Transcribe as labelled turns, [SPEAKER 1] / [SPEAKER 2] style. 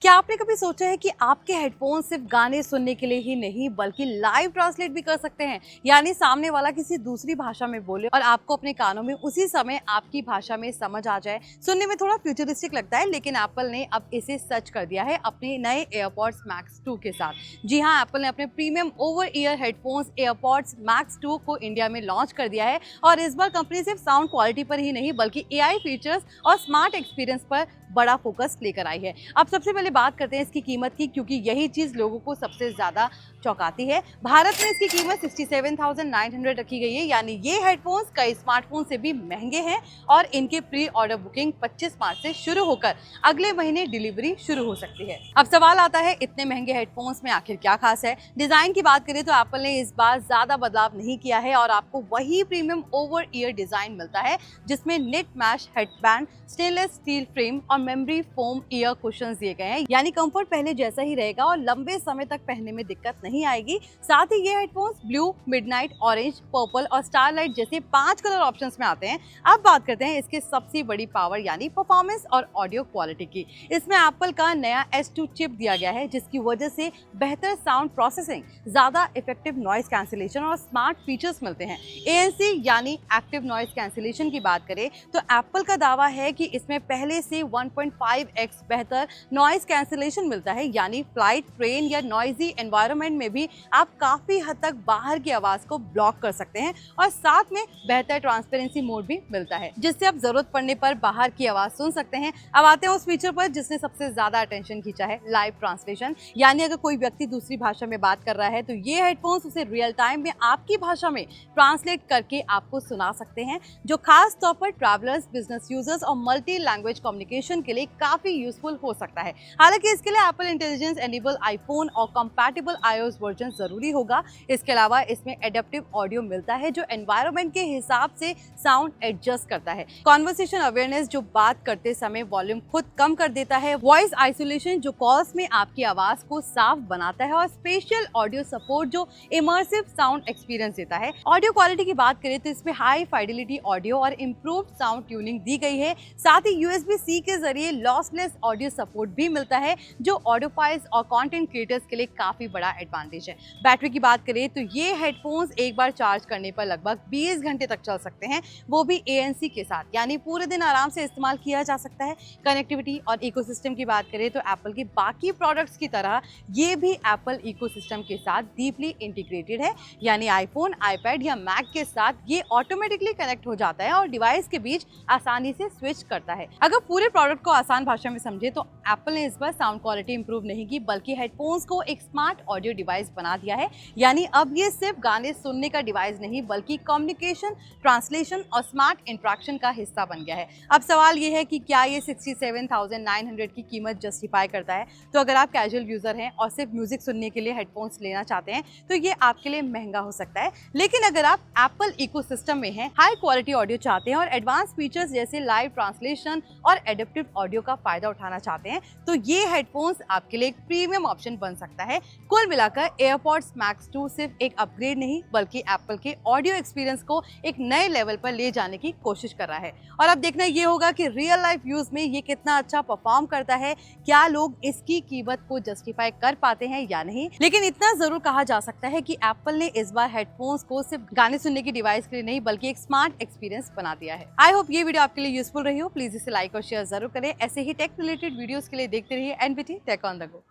[SPEAKER 1] क्या आपने कभी सोचा है कि आपके हेडफोन सिर्फ गाने सुनने के लिए ही नहीं बल्कि लाइव ट्रांसलेट भी कर सकते हैं। यानी सामने वाला किसी दूसरी भाषा में बोले और आपको अपने कानों में उसी समय आपकी भाषा में समझ आ जाए। सुनने में थोड़ा फ्यूचरिस्टिक लगता है, लेकिन एप्पल ने अब इसे सच कर दिया है अपने नए एयरपॉड्स मैक्स 2 के साथ। जी हाँ, एप्पल ने अपने premium over ear headphones AirPods max 2 को इंडिया में लॉन्च कर दिया है। और इस बार कंपनी सिर्फ साउंड क्वालिटी पर ही नहीं बल्कि एआई फीचर्स और स्मार्ट एक्सपीरियंस पर बड़ा फोकस लेकर आई है। अब सबसे पहले बात करते हैं इसकी कीमत की, क्योंकि यही चीज लोगों को सबसे ज्यादा चौंकाती है। भारत में इसकी कीमत 67,900 रखी गई है, यानी ये हेडफोन्स कई स्मार्टफोन से भी महंगे हैं और इनके प्री ऑर्डर बुकिंग 25 मार्च से शुरू होकर अगले महीने डिलीवरी शुरू हो सकती है। अब सवाल आता है, इतने महंगे हेडफोन्स में आखिर क्या खास है। डिजाइन की बात करें तो एप्पल ने इस बार ज्यादा बदलाव नहीं किया है और आपको वही प्रीमियम ओवर ईयर डिजाइन मिलता है, जिसमें net mesh headband, stainless steel frame और मेमोरी फोम ईयर कुशन्स दिए गए हैं। यानी कंफर्ट पहले जैसा ही रहेगा और लंबे समय तक पहनने में दिक्कत नहीं आएगी। साथ ही ये headphones blue, midnight, orange, purple और स्टारलाइट जैसे 5 कलर ऑप्शंस में आते हैं। अब बात करते हैं इसके सबसे बड़ी पावर यानी परफॉर्मेंस और ऑडियो क्वालिटी की। इसमें एप्पल का नया S2 चिप दिया गया है, जिसकी वजह से बेहतर साउंड प्रोसेसिंग, ज्यादा इफेक्टिव नॉइस कैंसिलेशन और स्मार्ट फीचर्स मिलते हैं। ANC यानी एक्टिव नॉइस कैंसिलेशन की बात करें तो एप्पल का दावा है कि इसमें पहले से 1.5x बेहतर नॉइस कैंसिलेशन मिलता है। यानी फ्लाइट, ट्रेन या नॉइजी एनवायरनमेंट में भी आप काफी हद तक बाहर की आवाज को ब्लॉक कर सकते हैं और साथ में बेहतर ट्रांसपेरेंसी मोड भी मिलता है, जिससे आप जरूरत पड़ने पर बाहर की आवाज सुन सकते हैं। अब आते हैं उस फीचर पर जिसने सबसे ज्यादा अटेंशन खींचा है, लाइव ट्रांसलेशन। यानी अगर कोई व्यक्ति दूसरी भाषा में बात कर रहा है तो ये हेडफोन्स उसे रियल टाइम में आपकी भाषा में ट्रांसलेट करके आपको सुना सकते हैं, जो खास तौर पर ट्रैवलर्स, बिजनेस यूजर्स और मल्टी लैंग्वेज कम्युनिकेशन के लिए काफी यूजफुल हो सकता है। हालांकि इसके लिए एप्पल इंटेलिजेंस एनेबल आईफोन और कंपैटिबल iOS वर्जन जरूरी होगा। इसके अलावा इसमें एडेप्टिव ऑडियो मिलता है, जो एनवायरनमेंट के हिसाब से साउंड एडजस्ट करता है। कॉन्वर्सेशन अवेयरनेस, जो बात करते समय वॉल्यूम खुद कम कर देता है। वॉइस आइसोलेशन, जो कॉल्स में आपकी आवाज को साफ बनाता है। और स्पेशल ऑडियो सपोर्ट, जो इमर्सिव साउंड एक्सपीरियंस देता है। ऑडियो क्वालिटी की बात करें तो इसमें हाई फाइडेलिटी ऑडियो और इम्प्रूव्ड साउंड ट्यूनिंग दी गई है। साथ ही USB-C के जरिए लॉसलेस ऑडियो सपोर्ट भी मिलता है, जो ऑडियोफाइल्स और कंटेंट क्रिएटर्स के लिए काफी बड़ा एडवांटेज है। बैटरी की बात करें तो ये हेडफोन्स एक बार चार्ज करने पर लगभग 20 घंटे तक चल सकते हैं, वो भी ANC के साथ, यानी पूरे दिन आराम से इस्तेमाल किया जा सकता है। कनेक्टिविटी और इकोसिस्टम की बात करें तो एप्पल की बाकी प्रोडक्ट्स की तरह ये भी एप्पल इकोसिस्टम के साथ डीपली इंटीग्रेटेड है। यानी आईफोन, आईपैड या मैक के साथ ये ऑटोमेटिकली कनेक्ट हो जाता है और डिवाइस के बीच आसानी से स्विच करता है। अगर पूरे प्रोडक्ट को आसान भाषा में समझे तो एप्पल ने इस बार साउंड क्वालिटी इंप्रूव नहीं की, बल्कि हेडफोन्स को एक स्मार्ट ऑडियो डिवाइस बना दिया है। यानी अब ये सिर्फ गाने सुनने का डिवाइस नहीं बल्कि कम्युनिकेशन, ट्रांसलेशन और स्मार्ट इंटरेक्शन का हिस्सा बन गया है। अब सवाल ये है कि क्या ये 67,900 की कीमत जस्टिफाई करता है। तो अगर आप कैजुअल यूजर हैं और सिर्फ म्यूजिक सुनने के लिए हेडफोन्स लेना चाहते हैं तो ये आपके लिए महंगा हो सकता है। लेकिन अगर आप एप्पल इकोसिस्टम में हैं, हाई क्वालिटी ऑडियो चाहते हैं और एडवांस फीचर्स जैसे लाइव ट्रांसलेशन और एडेप्टिव ऑडियो का फायदा उठाना चाहते हैं तो ये हेडफोन्स आपके लिए एक प्रीमियम ऑप्शन बन सकता है। कुल मिलाकर एयरपॉड्स मैक्स 2 सिर्फ एक अपग्रेड नहीं बल्कि एप्पल के ऑडियो एक्सपीरियंस को एक नए लेवल पर ले जाने की कोशिश कर रहा है। और अब देखना ये होगा कि रियल लाइफ यूज में ये कितना अच्छा परफॉर्म करता है, क्या लोग इसकी कीमत को जस्टिफाई कर पाते हैं या नहीं। लेकिन इतना जरूर कहा जा सकता है कि एप्पल ने इस बार हेडफोन्स को सिर्फ गाने सुनने की डिवाइस के लिए नहीं बल्कि एक स्मार्ट एक्सपीरियंस बना दिया है। आई होप ये वीडियो आपके लिए यूजफुल रही हो। प्लीज इसे लाइक और शेयर जरूर करें। ऐसे ही टेक रिलेटेड वीडियोस के लिए देखते रहिए NBT tech on the go.